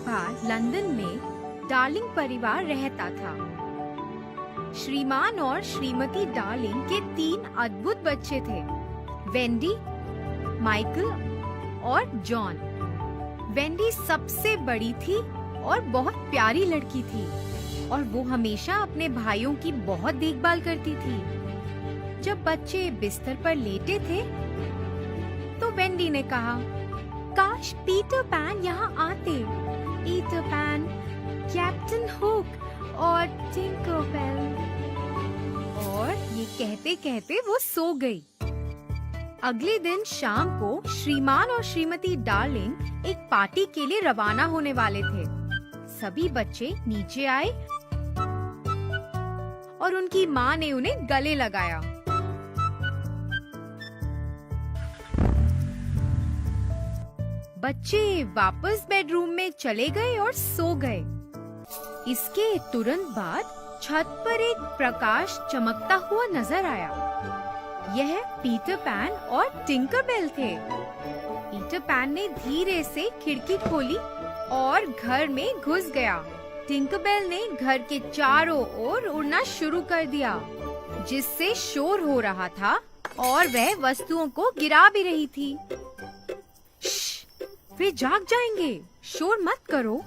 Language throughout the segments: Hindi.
बार लंदन में डार्लिंग परिवार रहता था। श्रीमान और श्रीमती डार्लिंग के 3 अद्भुत बच्चे थे, वेंडी, माइकल और जॉन। वेंडी सबसे बड़ी थी और बहुत प्यारी लड़की थी और वो हमेशा अपने भाइयों की बहुत देखभाल करती थी। जब बच्चे बिस्तर पर लेटे थे तो वेंडी ने कहा, काश पीटर पैन यहाँ आते। पीटर पैन, कैप्टन हुक और टिंकरबेल। और ये कहते कहते वो सो गई। अगले दिन शाम को श्रीमान और श्रीमती डार्लिंग एक पार्टी के लिए रवाना होने वाले थे। सभी बच्चे नीचे आए और उनकी माँ ने उन्हें गले लगाया। बच्चे वापस बेडरूम में चले गए और सो गए। इसके तुरंत बाद छत पर एक प्रकाश चमकता हुआ नजर आया। यह पीटर पैन और टिंकरबेल थे। पीटर पैन ने धीरे से खिड़की खोली और घर में घुस गया। टिंकरबेल ने घर के चारों ओर उड़ना शुरू कर दिया, जिससे शोर हो रहा था और वह वस्तुओं को गिरा भी रही थी। वे जाग जाएंगे, शोर मत करो।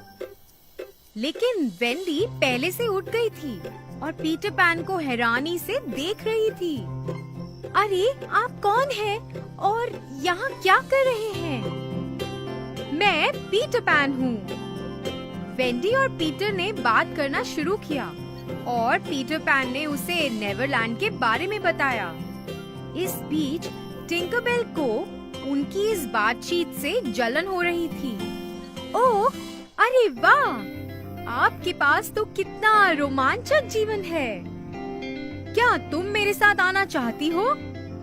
लेकिन वेंडी पहले से उठ गई थी और पीटर पैन को हैरानी से देख रही थी। अरे, आप कौन हैं और यहाँ क्या कर रहे हैं? मैं पीटर पैन हूँ। वेंडी और पीटर ने बात करना शुरू किया और पीटर पैन ने उसे नेवरलैंड के बारे में बताया। इस बीच टिंकरबेल को उनकी इस बातचीत से जलन हो रही थी। ओह, अरे वाह! आपके पास तो कितना रोमांचक जीवन है। क्या तुम मेरे साथ आना चाहती हो?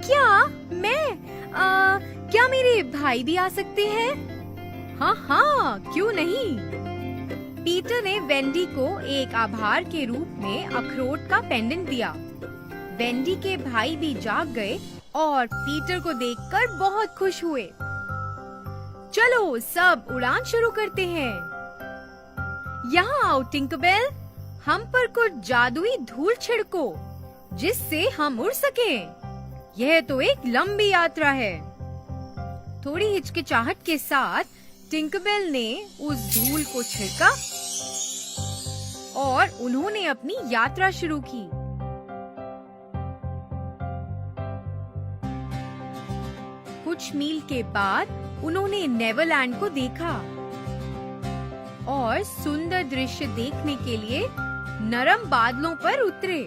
क्या मेरे भाई भी आ सकते हैं? हाँ, क्यों नहीं? पीटर ने वेंडी को एक आभार के रूप में अखरोट का पेंडेंट दिया। वेंडी के भाई भी जाग गए और पीटर को देखकर बहुत खुश हुए। चलो सब उड़ान शुरू करते हैं। यहाँ आओ टिंकरबेल, हम पर कुछ जादुई धूल छिड़को जिससे हम उड़ सकें। यह तो एक लंबी यात्रा है। थोड़ी हिचकिचाहट के साथ टिंकरबेल ने उस धूल को छिड़का और उन्होंने अपनी यात्रा शुरू की। कुछ मील के बाद उन्होंने नेवरलैंड को देखा और सुंदर दृश्य देखने के लिए नरम बादलों पर उतरे।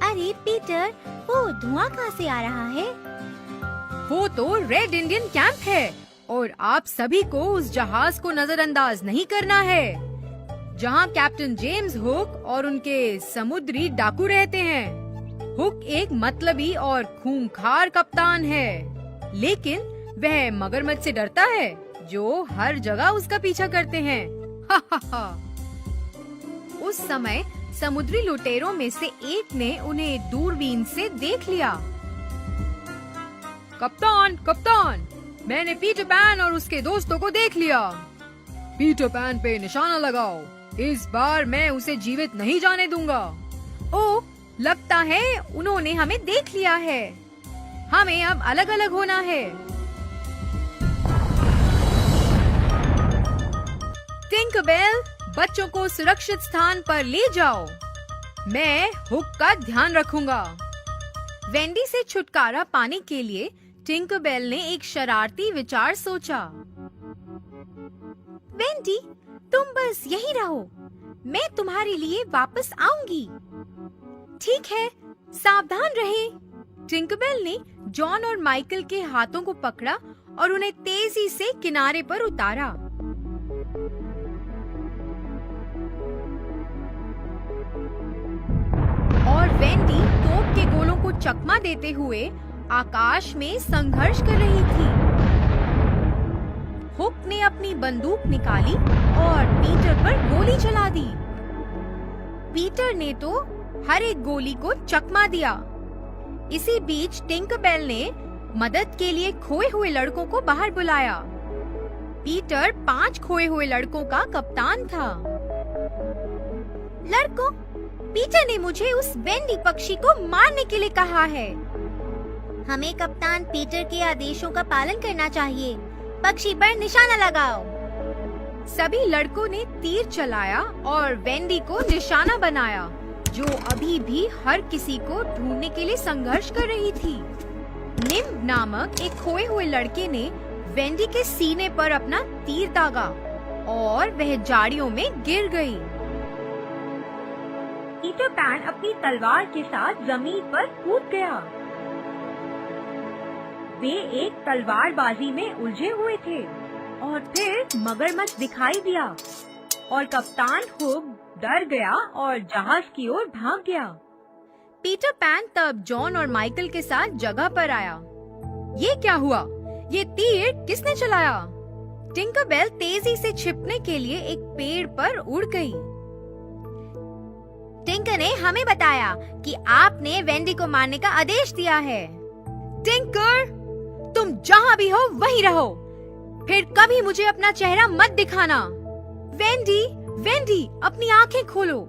अरे पीटर, वो धुआं कहाँ से आ रहा है? वो तो रेड इंडियन कैंप है और आप सभी को उस जहाज को नजरअंदाज नहीं करना है जहाँ कैप्टन जेम्स हुक और उनके समुद्री डाकू रहते हैं। हुक एक मतलबी और खूंखार कप्तान है, लेकिन वह मगरमच्छ से डरता है जो हर जगह उसका पीछा करते हैं। उस समय समुद्री लुटेरों में से एक ने उन्हें दूरबीन से देख लिया। कप्तान, मैंने पीटर पैन और उसके दोस्तों को देख लिया। पीटर पैन पे निशाना लगाओ, इस बार मैं उसे जीवित नहीं जाने दूंगा। ओह, लगता है उन्होंने हमें देख लिया है। हमें अब अलग अलग होना है। टिंकरबेल, बच्चों को सुरक्षित स्थान पर ले जाओ। मैं हुक का ध्यान रखूंगा। वेंडी से छुटकारा पाने के लिए टिंकरबेल ने एक शरारती विचार सोचा। वेंडी, तुम बस यहीं रहो, मैं तुम्हारे लिए वापस आऊंगी। ठीक है, सावधान रहे। टिंकरबेल ने जॉन और माइकल के हाथों को पकड़ा और उन्हें तेजी से किनारे पर उतारा। और वेंडी तोप के गोलों को चकमा देते हुए आकाश में संघर्ष कर रही थी। हुक ने अपनी बंदूक निकाली और पीटर पर गोली चला दी। पीटर ने तो हर एक गोली को चकमा दिया। इसी बीच टिंकरबेल ने मदद के लिए खोए हुए लड़कों को बाहर बुलाया। पीटर 5 खोए हुए लड़कों का कप्तान था। लड़कों, पीटर ने मुझे उस वेंडी पक्षी को मारने के लिए कहा है। हमें कप्तान पीटर के आदेशों का पालन करना चाहिए। पक्षी पर निशाना लगाओ। सभी लड़कों ने तीर चलाया और वेंडी को निशाना बनाया, जो अभी भी हर किसी को ढूंढने के लिए संघर्ष कर रही थी। निम्ब नामक एक खोए हुए लड़के ने वेंडी के सीने पर अपना तीर दागा और वह झाड़ियों में गिर गई। पीटर पैन अपनी तलवार के साथ जमीन पर कूद गया। वे एक तलवारबाजी में उलझे हुए थे और फिर मगरमच्छ दिखाई दिया और कप्तान हुक डर गया और जहाज की ओर भाग गया। पीटर पैन तब जॉन और माइकल के साथ जगह पर आया। ये क्या हुआ? ये तीर किसने चलाया? टिंकरबेल तेजी से छिपने के लिए एक पेड़ पर उड़ गई। टिंकर ने हमें बताया कि आपने वेंडी को मारने का आदेश दिया है। टिंकर, तुम जहाँ भी हो वहीं रहो। फिर कभी मुझे अपना चेहरा मत दिखाना। वेंडी, वेंडी, अपनी आंखें खोलो।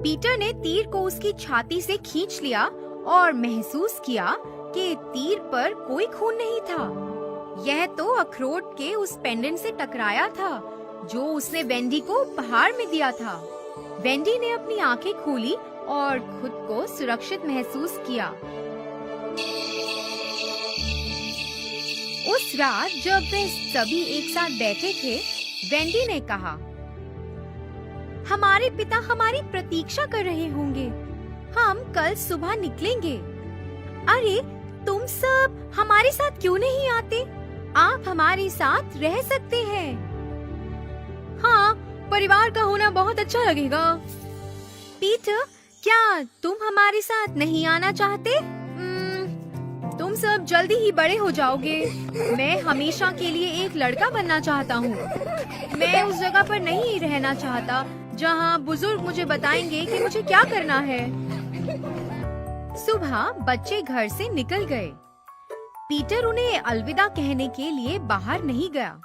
पीटर ने तीर को उसकी छाती से खींच लिया और महसूस किया कि तीर पर कोई खून नहीं था। यह तो अखरोट के उस पेंडेंट से टकराया था जो उसने वेंडी को उपहार में दिया था। वेंडी ने अपनी आंखें खोली और खुद को सुरक्षित महसूस किया। उस रात जब वे सभी एक साथ बैठे थे, वेंडी ने कहा, हमारे पिता हमारी प्रतीक्षा कर रहे होंगे। हम कल सुबह निकलेंगे। अरे, तुम सब हमारे साथ क्यों नहीं आते? आप हमारे साथ रह सकते हैं। हाँ, परिवार का होना बहुत अच्छा लगेगा। पीटर, क्या तुम हमारे साथ नहीं आना चाहते? तुम सब जल्दी ही बड़े हो जाओगे। मैं हमेशा के लिए एक लड़का बनना चाहता हूँ। मैं उस जगह पर नहीं रहना चाहता जहाँ बुजुर्ग मुझे बताएंगे कि मुझे क्या करना है। सुबह बच्चे घर से निकल गए। पीटर उन्हें अलविदा कहने के लिए बाहर नहीं गया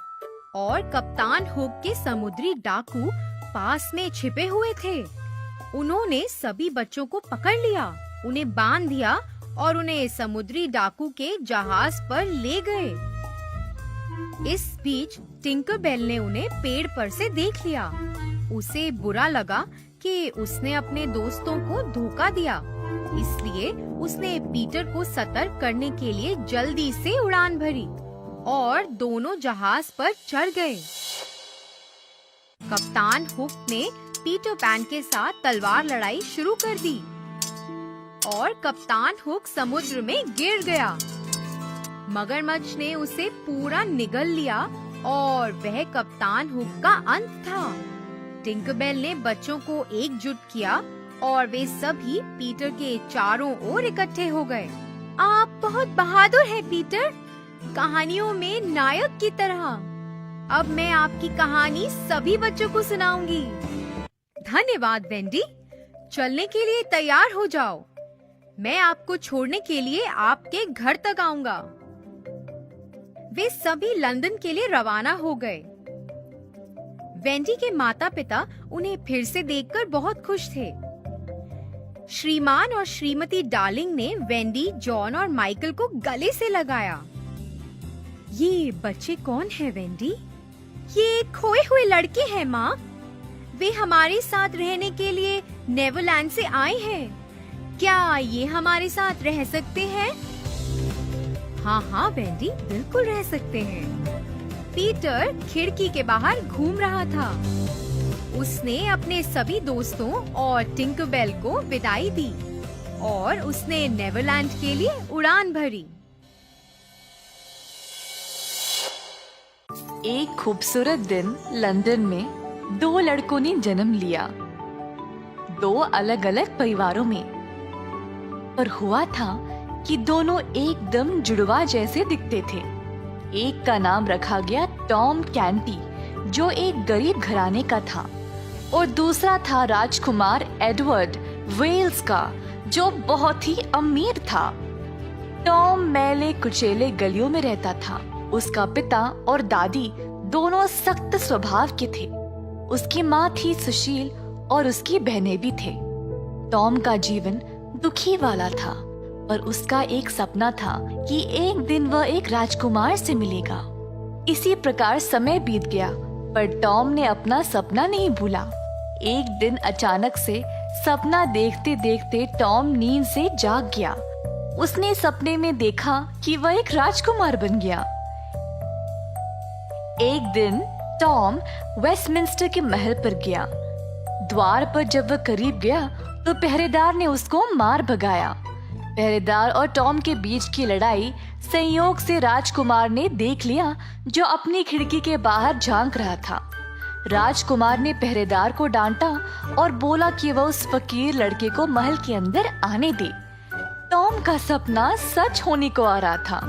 और कप्तान हुक के समुद्री डाकू पास में छिपे हुए थे। उन्होंने सभी बच्चों को पकड़ लिया, उन्हें बांध दिया और उन्हें समुद्री डाकू के जहाज पर ले गए। इस बीच टिंकरबेल ने उन्हें पेड़ पर से देख लिया। उसे बुरा लगा कि उसने अपने दोस्तों को धोखा दिया, इसलिए उसने पीटर को सतर्क करने के लिए जल्दी से उड़ान भरी और दोनों जहाज पर चढ़ गए। कप्तान हुक ने पीटर पैन के साथ तलवार लड़ाई शुरू कर दी और कप्तान हुक समुद्र में गिर गया। मगरमच्छ ने उसे पूरा निगल लिया और वह कप्तान हुक का अंत था। टिंकरबेल ने बच्चों को एकजुट किया और वे सभी पीटर के चारों ओर इकट्ठे हो गए। आप बहुत बहादुर हैं पीटर, कहानियों में नायक की तरह। अब मैं आपकी कहानी सभी बच्चों को सुनाऊंगी। धन्यवाद वेंडी, चलने के लिए तैयार हो जाओ। मैं आपको छोड़ने के लिए आपके घर तक आऊंगा। वे सभी लंदन के लिए रवाना हो गए। वेंडी के माता-पिता उन्हें फिर से देखकर बहुत खुश थे। श्रीमान और श्रीमती डार्लिंग ने वेंडी, जॉन और माइकल को गले से लगाया। ये बच्चे कौन हैं वेंडी? ये खोए हुए लड़के हैं माँ। वे हमारे साथ रहने के लिए नेवरलैंड से आए हैं। क्या ये हमारे साथ रह सकते हैं? हाँ हाँ वेंडी, बिल्कुल रह सकते हैं। पीटर खिड़की के बाहर घूम रहा था। उसने अपने सभी दोस्तों और टिंकरबेल को विदाई दी और उसने नेवरलैंड के लिए उड़ान भरी। एक खूबसूरत दिन लंदन में 2 लड़कों ने जन्म लिया, 2 अलग-अलग परिवारों में। पर हुआ था कि दोनों एकदम जुड़वा जैसे दिखते थे। एक का नाम रखा गया टॉम कैंटी, जो एक गरीब घराने का था, और दूसरा था राजकुमार एडवर्ड वेल्स का, जो बहुत ही अमीर था। टॉम मैले कुचेले गलियों में रहता था। उसका पिता और दादी दोनों सख्त स्वभाव के थे। उसकी माँ थी सुशील और उसकी बहनें भी थे। टॉम का जीवन दुखी वाला था, पर उसका एक सपना था कि एक दिन वह एक राजकुमार से मिलेगा। इसी प्रकार समय बीत गया, पर टॉम ने अपना सपना नहीं भूला। एक दिन अचानक से सपना देखते देखते टॉम नींद से जाग गया। उसने सपने में देखा कि वह एक राजकुमार बन गया। एक दिन टॉम वेस्टमिंस्टर के महल पर गया। द्वार पर जब वह करीब गया तो पहरेदार ने उसको मार भगाया। पहरेदार और टॉम के बीच की लड़ाई संयोग से राजकुमार ने देख लिया, जो अपनी खिड़की के बाहर झांक रहा था। राजकुमार ने पहरेदार को डांटा और बोला कि वह उस फकीर लड़के को महल के अंदर आने दे। टॉम का सपना सच होने को आ रहा था।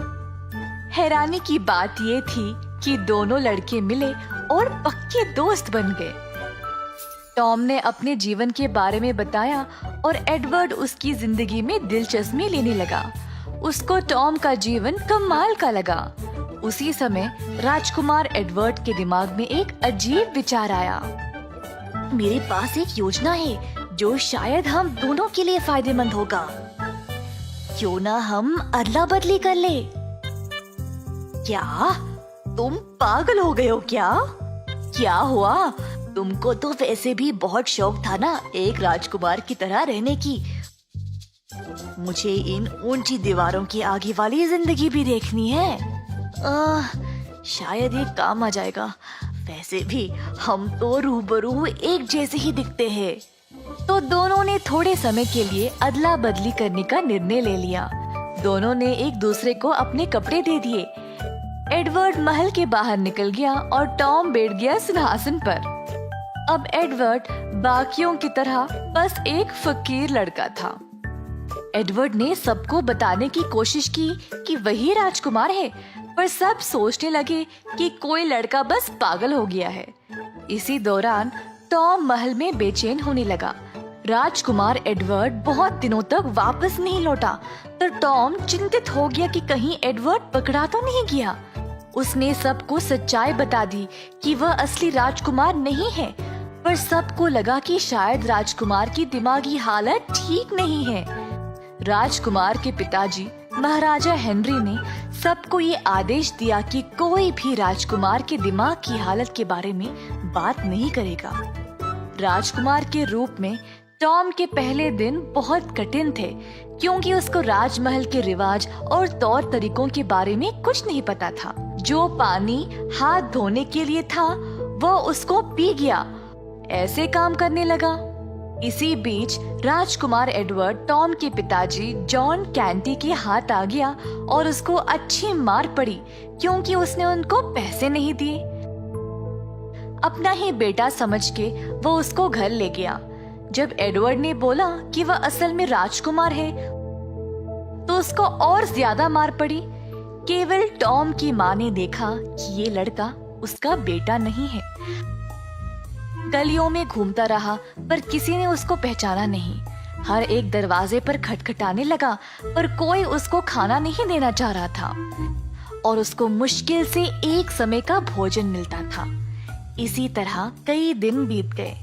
हैरानी की बात यह थी कि दोनों लड़के मिले और पक्के दोस्त बन गए। टॉम ने अपने जीवन के बारे में बताया और एडवर्ड उसकी जिंदगी में दिलचस्पी लेने लगा। उसको टॉम का जीवन कमाल का लगा। उसी समय राजकुमार एडवर्ड के दिमाग में एक अजीब विचार आया। मेरे पास एक योजना है जो शायद हम दोनों के लिए फायदेमंद होगा। क्यों ना हम अदला बदली कर ले? क्या तुम पागल हो गए हो क्या? क्या हुआ? तुमको तो वैसे भी बहुत शौक था ना एक राजकुमार की तरह रहने की। मुझे इन ऊंची दीवारों की आगे वाली जिंदगी भी देखनी है। शायद ये काम आ जाएगा। वैसे भी हम तो रूबरू एक जैसे ही दिखते हैं। तो दोनों ने थोड़े समय के लिए अदला बदली करने का निर्णय ले लिया। दोनों ने एक दूसरे को अपने कपड़े दे दिए। एडवर्ड महल के बाहर निकल गया और टॉम बैठ गया सिंहासन पर। अब एडवर्ड बाकियों की तरह बस एक फकीर लड़का था। एडवर्ड ने सबको बताने की कोशिश की कि वही राजकुमार है, पर सब सोचने लगे कि कोई लड़का बस पागल हो गया है। इसी दौरान टॉम महल में बेचैन होने लगा। राजकुमार एडवर्ड बहुत दिनों तक वापस नहीं लौटा, तो टॉम चिंतित हो गया कि कहीं एडवर्ड पकड़ा तो नहीं गया। उसने सबको सच्चाई बता दी कि वह असली राजकुमार नहीं है, पर सबको लगा कि शायद राजकुमार की दिमागी हालत ठीक नहीं है। राजकुमार के पिताजी महाराजा हेनरी ने सबको ये आदेश दिया कि कोई भी राजकुमार के दिमाग की हालत के बारे में बात नहीं करेगा। राजकुमार के रूप में टॉम के पहले दिन बहुत कठिन थे, क्योंकि उसको राजमहल के रिवाज और तौर तरीकों के बारे में कुछ नहीं पता था। जो पानी हाथ धोने के लिए था वह उसको पी गया। ऐसे काम करने लगा। इसी बीच राजकुमार एडवर्ड टॉम के पिताजी जॉन कैंटी के हाथ आ गया और उसको अच्छी मार पड़ी, क्योंकि उसने उनको पैसे नहीं दिए। अपना ही बेटा समझ के वो उसको घर ले गया। जब एडवर्ड ने बोला कि वह असल में राजकुमार है, तो उसको और ज्यादा मार पड़ी। केवल टॉम की माँ ने देखा कि ये लड़का उसका बेटा नहीं है। गलियों में घूमता रहा, पर किसी ने उसको पहचाना नहीं। हर एक दरवाजे पर खटखटाने लगा, पर कोई उसको खाना नहीं देना चाह रहा था और उसको मुश्किल से एक समय का भोजन मिलता था। इसी तरह कई दिन बीत गए।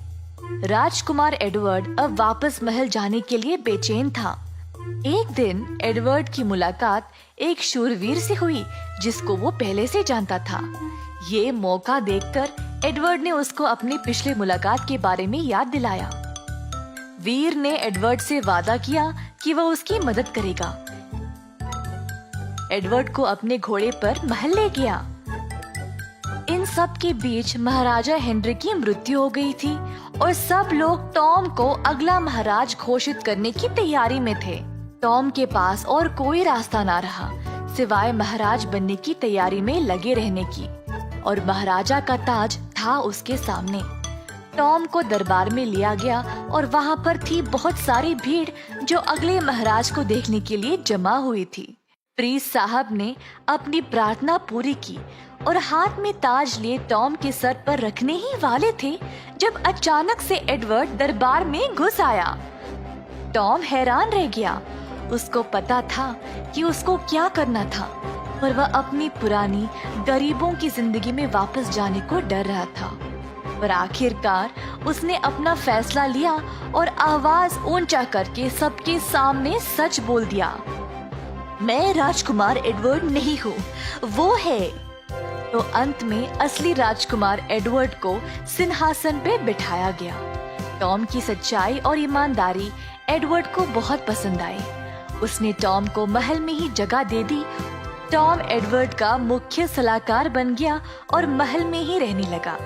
राजकुमार एडवर्ड अब वापस महल जाने के लिए बेचैन था। एक दिन एडवर्ड की मुलाकात एक शूरवीर से हुई, जिसको वो पहले से जानता था। ये मौका देखकर एडवर्ड ने उसको अपनी पिछली मुलाकात के बारे में याद दिलाया। वीर ने एडवर्ड से वादा किया कि वह उसकी मदद करेगा। एडवर्ड को अपने घोड़े पर महल ले गया। इन सब के बीच महाराजा हेनरी की मृत्यु हो गई थी और सब लोग टॉम को अगला महाराज घोषित करने की तैयारी में थे। टॉम के पास और कोई रास्ता ना रहा सिवाय महाराज बनने की तैयारी में लगे रहने की, और महाराजा का ताज था उसके सामने। टॉम को दरबार में लिया गया और वहाँ पर थी बहुत सारी भीड़ जो अगले महाराज को देखने के लिए जमा हुई थी। प्रीस्ट साहब ने अपनी प्रार्थना पूरी की और हाथ में ताज लिए टॉम के सर पर रखने ही वाले थे, जब अचानक से एडवर्ड दरबार में घुस आया। टॉम हैरान रह गया। उसको पता था कि उसको क्या करना था। पर वह अपनी पुरानी गरीबों की जिंदगी में वापस जाने को डर रहा था। पर आखिरकार उसने अपना फैसला लिया और आवाज ऊंचा करके सबके सामने सच बोल दिया, मैं राजकुमार एडवर्ड नहीं हूँ, वो है। तो अंत में असली राजकुमार एडवर्ड को सिंहासन पे बिठाया गया। टॉम की सच्चाई और ईमानदारी एडवर्ड को बहुत पसंद आई। उसने टॉम को महल में ही जगह दे दी। टॉम एडवर्ड का मुख्य सलाहकार बन गया और महल में ही रहने लगा।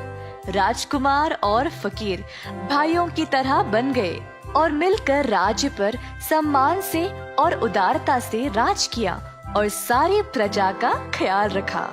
राजकुमार और फकीर भाइयों की तरह बन गए और मिलकर राज्य पर सम्मान से और उदारता से राज किया और सारी प्रजा का ख्याल रखा।